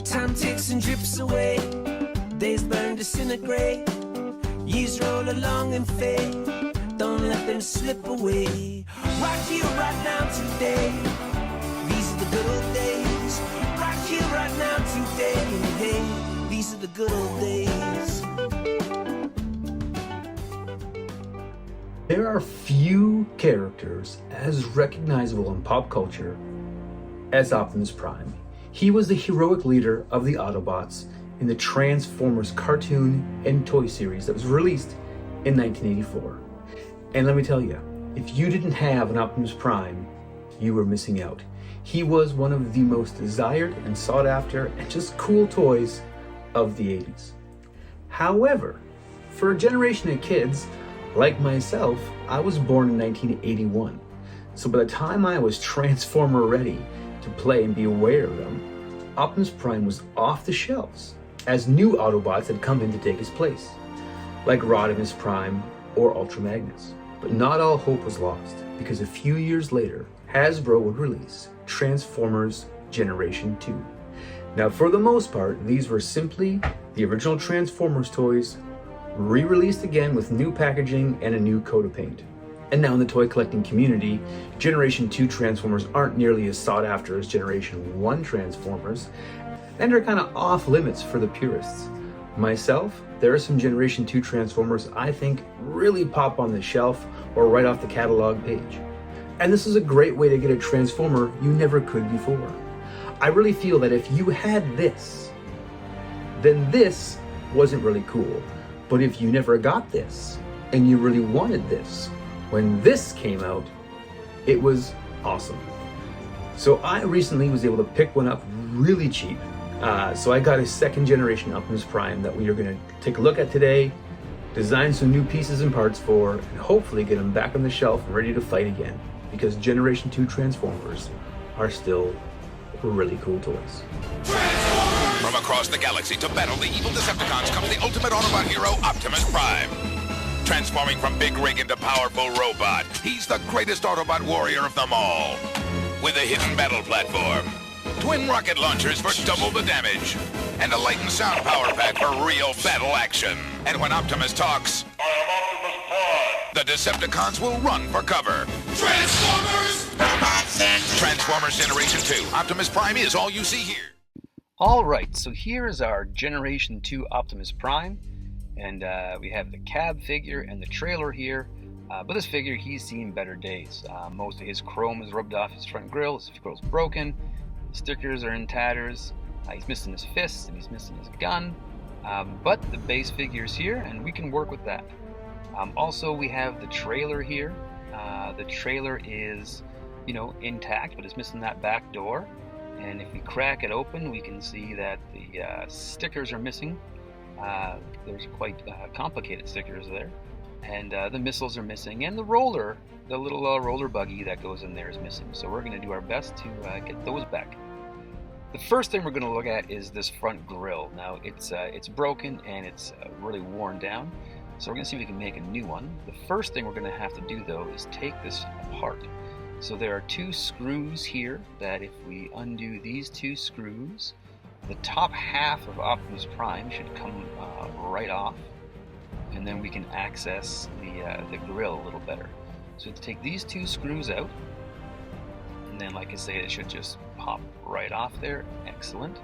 Time ticks and drips away, days burn, disintegrate, years roll along and fade, don't let them slip away. Right here, right now, today, these are the good old days. Right here, right now, today, hey, these are the good old days. There are few characters as recognizable in pop culture as Optimus Prime. He was the heroic leader of the Autobots in the Transformers cartoon and toy series that was released in 1984. And let me tell you, if you didn't have an Optimus Prime, you were missing out. He was one of the most desired and sought after and just cool toys of the 80s. However, for a generation of kids like myself, I was born in 1981. So by the time I was Transformer ready to play and be aware of them, Optimus Prime was off the shelves as new Autobots had come in to take his place, like Rodimus Prime or Ultra Magnus. But not all hope was lost, because a few years later, Hasbro would release Transformers Generation 2. Now, for the most part, these were simply the original Transformers toys re-released again with new packaging and a new coat of paint. And now in the toy collecting community, Generation 2 Transformers aren't nearly as sought after as Generation 1 Transformers, and are kind of off limits for the purists. Myself, there are some Generation 2 Transformers I think really pop on the shelf or right off the catalog page. And this is a great way to get a Transformer you never could before. I really feel that if you had this, then this wasn't really cool. But if you never got this, and you really wanted this, when this came out, it was awesome. So I recently was able to pick one up really cheap. So I got a second generation Optimus Prime that we are going to take a look at today, design some new pieces and parts for, and hopefully get them back on the shelf and ready to fight again. Because Generation 2 Transformers are still really cool toys. From across the galaxy to battle the evil Decepticons comes the ultimate Autobot hero, Optimus Prime. Transforming from big rig into powerful robot, he's the greatest Autobot warrior of them all. With a hidden battle platform, twin rocket launchers for double the damage, and a light and sound power pack for real battle action. And when Optimus talks, I am Optimus Prime, the Decepticons will run for cover. Transformers! Transformers Generation 2. Optimus Prime is all you see here. Alright, so here is our Generation 2 Optimus Prime, and we have the cab figure and the trailer here, but this figure, he's seen better days. Most of his chrome is rubbed off his front grille, his grille's broken, the stickers are in tatters, he's missing his fists and he's missing his gun, but the base figure's here and we can work with that. Also, we have the trailer here. The trailer is, intact, but it's missing that back door. And if we crack it open, we can see that the stickers are missing. There's quite complicated stickers there. And the missiles are missing. And the little roller buggy that goes in there is missing. So we're going to do our best to get those back. The first thing we're going to look at is this front grille. Now, it's broken and it's really worn down. So we're going to see if we can make a new one. The first thing we're going to have to do, though, is take this apart. So there are two screws here that if we undo these two screws, the top half of Optimus Prime should come right off, and then we can access the grille a little better. So to take these two screws out, and then like I say, it should just pop right off there. Excellent.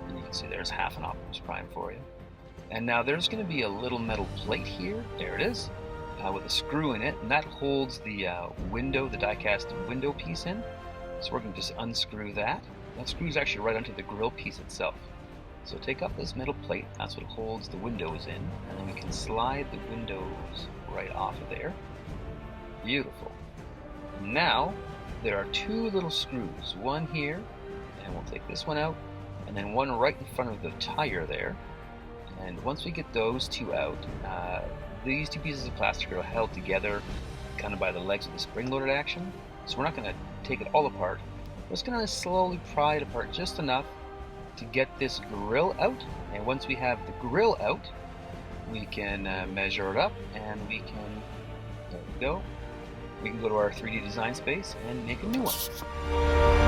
And you can see there's half an Optimus Prime for you. And now there's going to be a little metal plate here. There it is. With a screw in it, and that holds the window, the die-cast window piece in. So we're going to just unscrew that. That screws actually right onto the grill piece itself. So take up this metal plate, that's what holds the windows in, and then we can slide the windows right off of there. Beautiful. Now, there are two little screws, one here, and we'll take this one out, and then one right in front of the tire there. And once we get those two out, these two pieces of plastic are held together kind of by the legs of the spring-loaded action. So we're not going to take it all apart. We're just going to slowly pry it apart just enough to get this grill out. And once we have the grill out, we can measure it up and we can, there we go. We can go to our 3D design space and make a new one.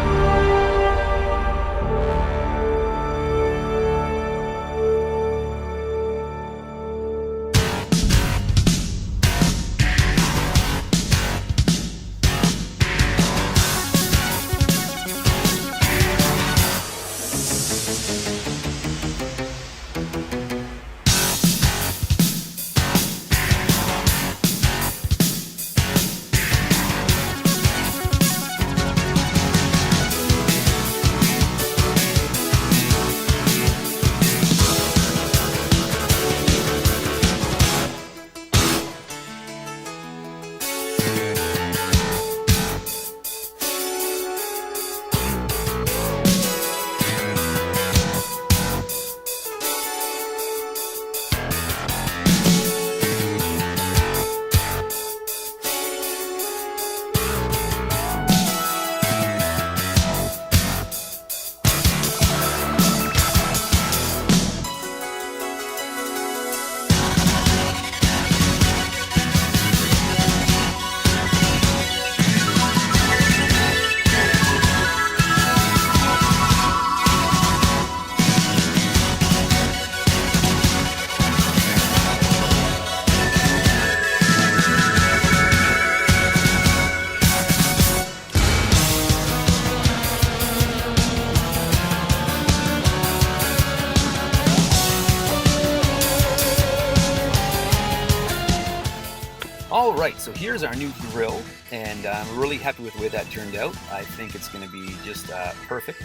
Alright, so here's our new grill, and I'm really happy with the way that turned out. I think it's going to be just perfect.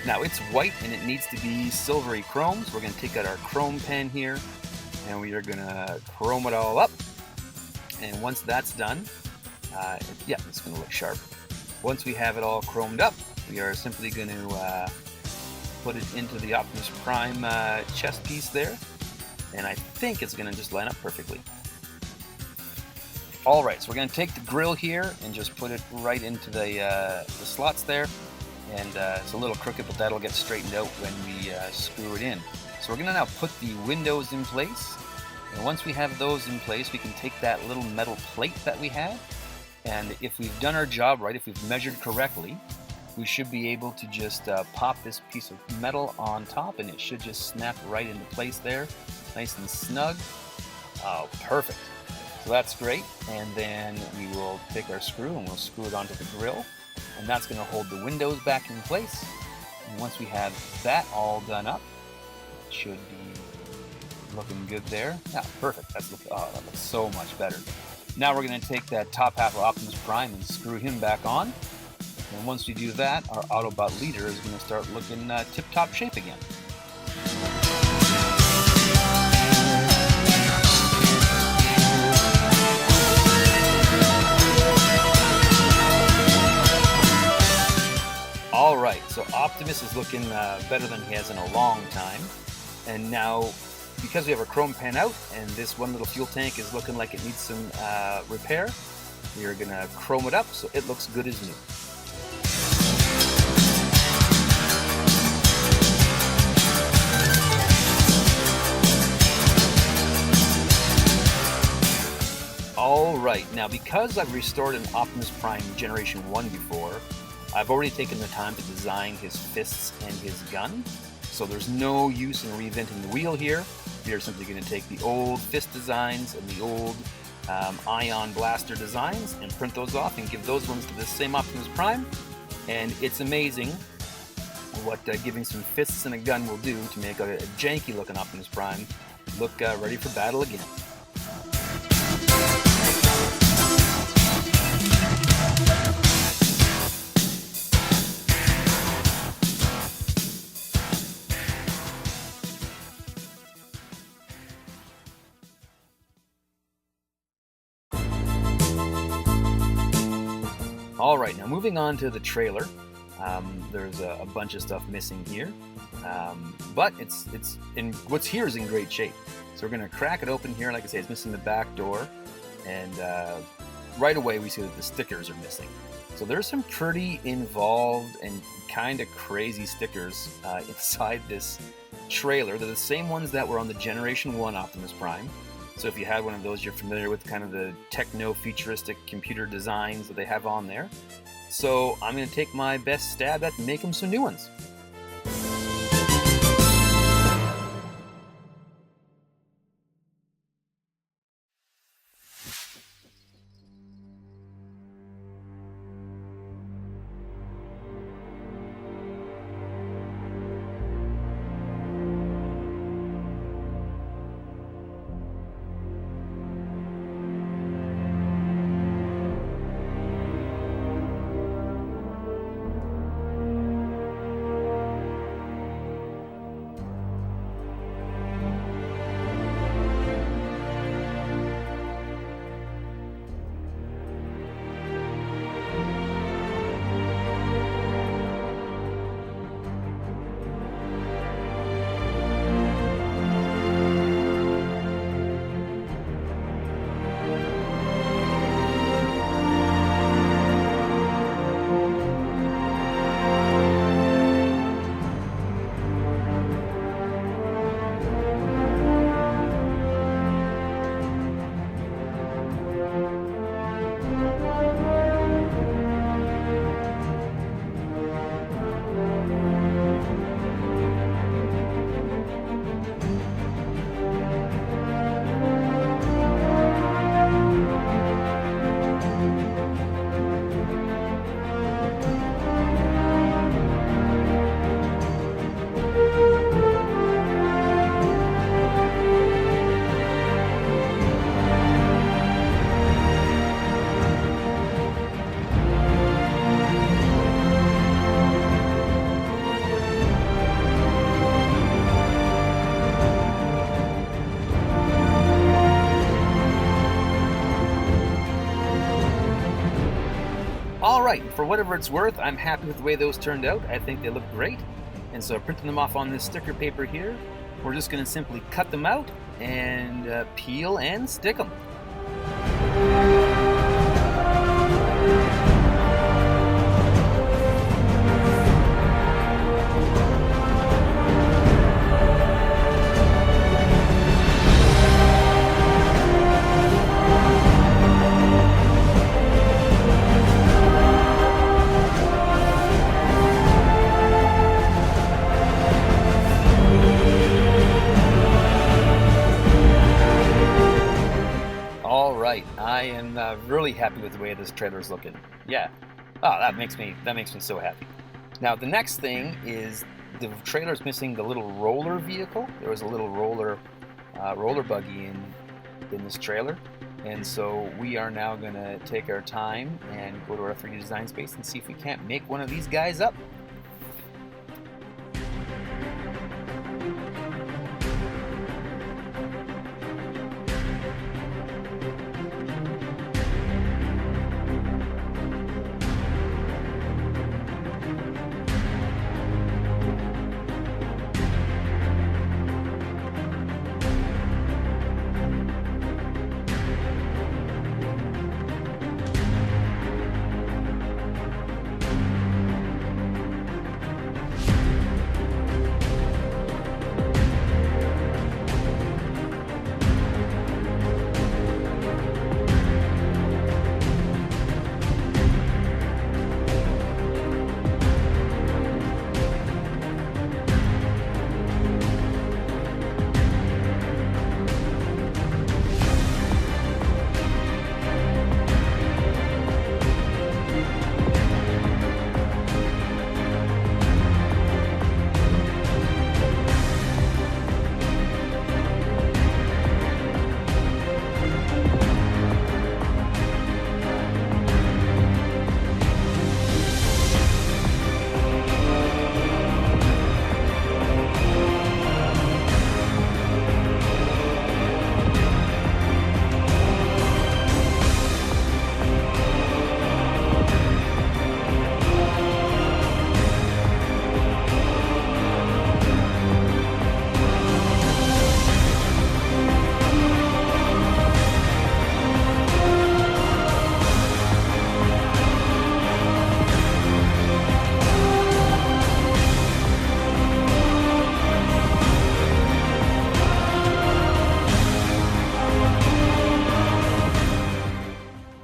Now it's white and it needs to be silvery chrome, so we're going to take out our chrome pen here, and we are going to chrome it all up. And once that's done, yeah, it's going to look sharp. Once we have it all chromed up, we are simply going to put it into the Optimus Prime chest piece there, and I think it's going to just line up perfectly. Alright, so we're going to take the grill here and just put it right into the slots there, and it's a little crooked, but that'll get straightened out when we screw it in. So we're going to now put the windows in place, and once we have those in place, we can take that little metal plate that we have, and if we've done our job right, if we've measured correctly, we should be able to just pop this piece of metal on top, and it should just snap right into place there, nice and snug. Oh, perfect. So that's great, and then we will take our screw and we'll screw it onto the grill, and that's going to hold the windows back in place. And once we have that all done up, it should be looking good there. Yeah, perfect. That looks so much better. Now we're going to take that top half of Optimus Prime and screw him back on. And once we do that, our Autobot leader is going to start looking tip-top shape again. Alright, so Optimus is looking better than he has in a long time. And now, because we have our chrome pen out, and this one little fuel tank is looking like it needs some repair, we are going to chrome it up so it looks good as new. Alright, now because I've restored an Optimus Prime Generation 1 before, I've already taken the time to design his fists and his gun, so there's no use in reinventing the wheel here. We are simply going to take the old fist designs and the old ion blaster designs and print those off and give those ones to the same Optimus Prime, and it's amazing what giving some fists and a gun will do to make a janky looking Optimus Prime look ready for battle again. Alright, now moving on to the trailer. There's a bunch of stuff missing here, but what's here is in great shape. So we're going to crack it open here. Like I say, it's missing the back door, and right away we see that the stickers are missing. So there's some pretty involved and kind of crazy stickers inside this trailer. They're the same ones that were on the Generation 1 Optimus Prime. So if you had one of those, you're familiar with kind of the techno-futuristic computer designs that they have on there. So I'm going to take my best stab at making some new ones. right, for whatever it's worth, I'm happy with the way those turned out. I think they look great. And so printing them off on this sticker paper here, we're just going to simply cut them out and peel and stick them. I am really happy with the way this trailer is looking. Yeah. Oh, that makes me so happy. Now the next thing is the trailer is missing the little roller vehicle. There was a little roller buggy in this trailer, and so we are now going to take our time and go to our 3D design space and see if we can't make one of these guys up.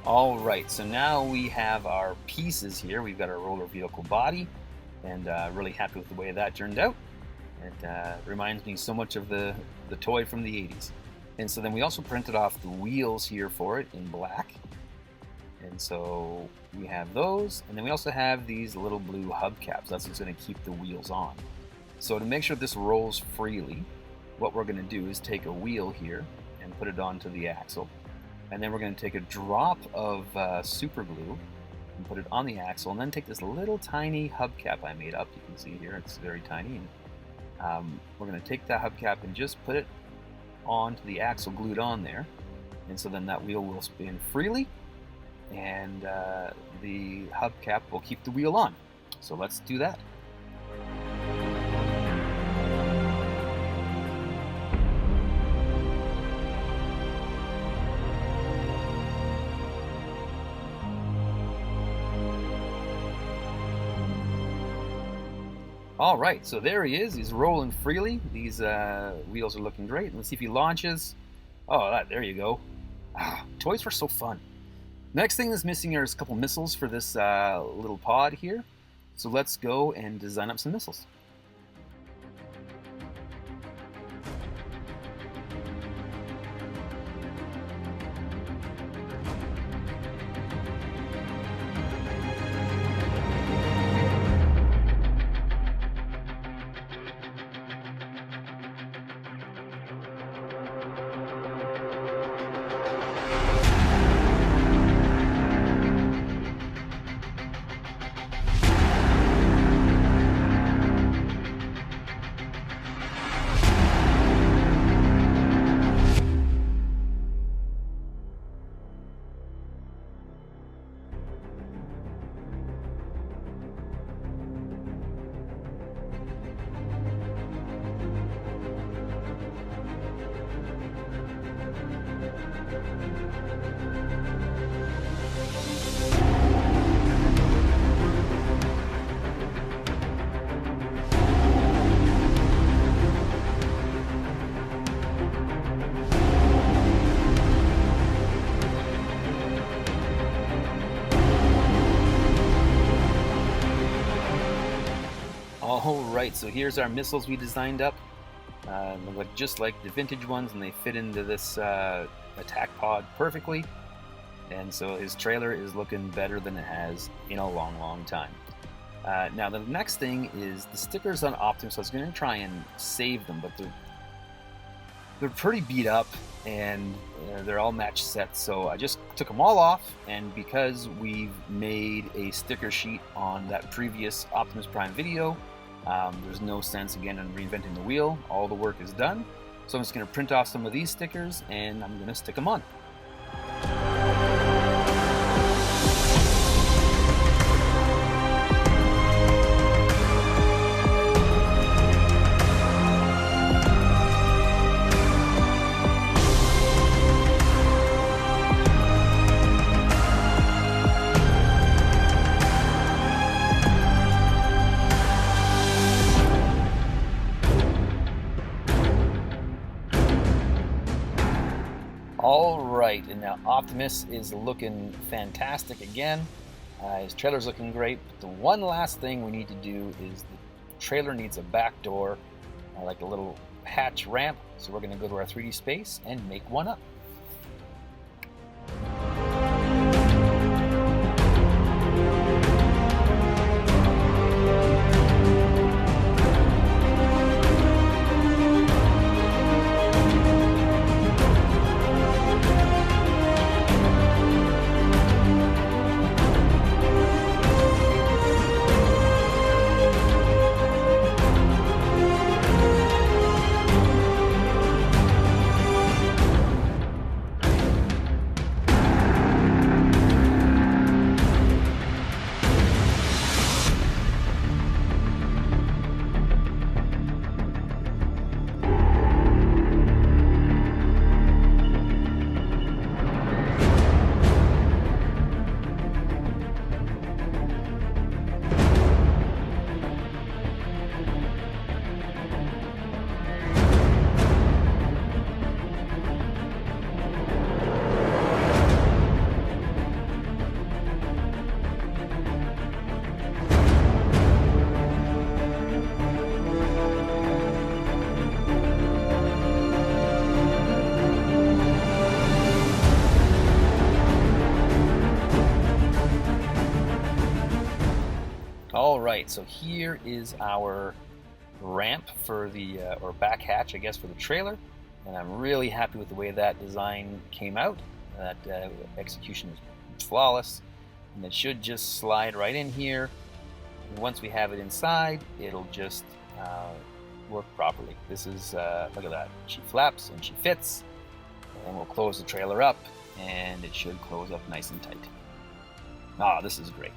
Alright, so now we have our pieces here. We've got our roller vehicle body, and really happy with the way that turned out. It reminds me so much of the toy from the 80s. And so then we also printed off the wheels here for it in black. And so we have those, and then we also have these little blue hubcaps. That's what's going to keep the wheels on. So to make sure this rolls freely, what we're going to do is take a wheel here and put it onto the axle. And then we're going to take a drop of super glue and put it on the axle, and then take this little tiny hubcap I made up. You can see here it's very tiny. And we're going to take that hubcap and just put it onto the axle, glued on there. And so then that wheel will spin freely, and the hubcap will keep the wheel on. So let's do that. All right, so there he is. He's rolling freely. These wheels are looking great. Let's see if he launches. Oh, there you go. Toys were so fun. Next thing that's missing here is a couple missiles for this little pod here. So let's go and design up some missiles. Alright, so here's our missiles we designed up. They look just like the vintage ones, and they fit into this attack pod perfectly. And so his trailer is looking better than it has in a long time. Now the next thing is the stickers on Optimus. I was going to try and save them, but they're pretty beat up, and they're all match sets, so I just took them all off. And because we've made a sticker sheet on that previous Optimus Prime video, there's no sense again in reinventing the wheel. All the work is done, so I'm just going to print off some of these stickers and I'm going to stick them on. Alright, and now Optimus is looking fantastic again. His trailer's looking great, but the one last thing we need to do is the trailer needs a back door, like a little hatch ramp, so we're going to go to our 3D space and make one up. Alright, so here is our ramp for the, or back hatch, I guess, for the trailer. And I'm really happy with the way that design came out. That execution is flawless. And it should just slide right in here. And once we have it inside, it'll just work properly. This is, look at that. She flaps and she fits. And we'll close the trailer up, and it should close up nice and tight. Ah, this is great.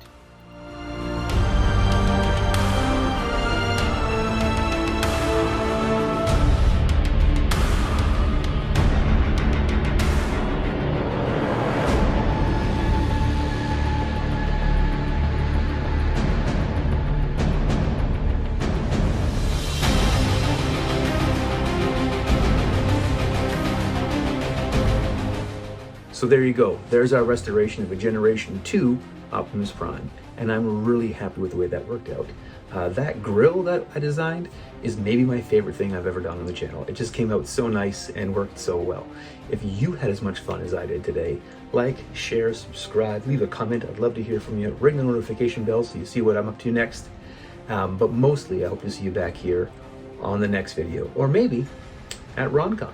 So there you go. There's our restoration of a Generation 2 Optimus Prime, and I'm really happy with the way that worked out. That grill that I designed is maybe my favorite thing I've ever done on the channel. It just came out so nice and worked so well. If you had as much fun as I did today, like, share, subscribe, leave a comment. I'd love to hear from you. Ring the notification bell so you see what I'm up to next. But mostly I hope to see you back here on the next video, or maybe at RonCon.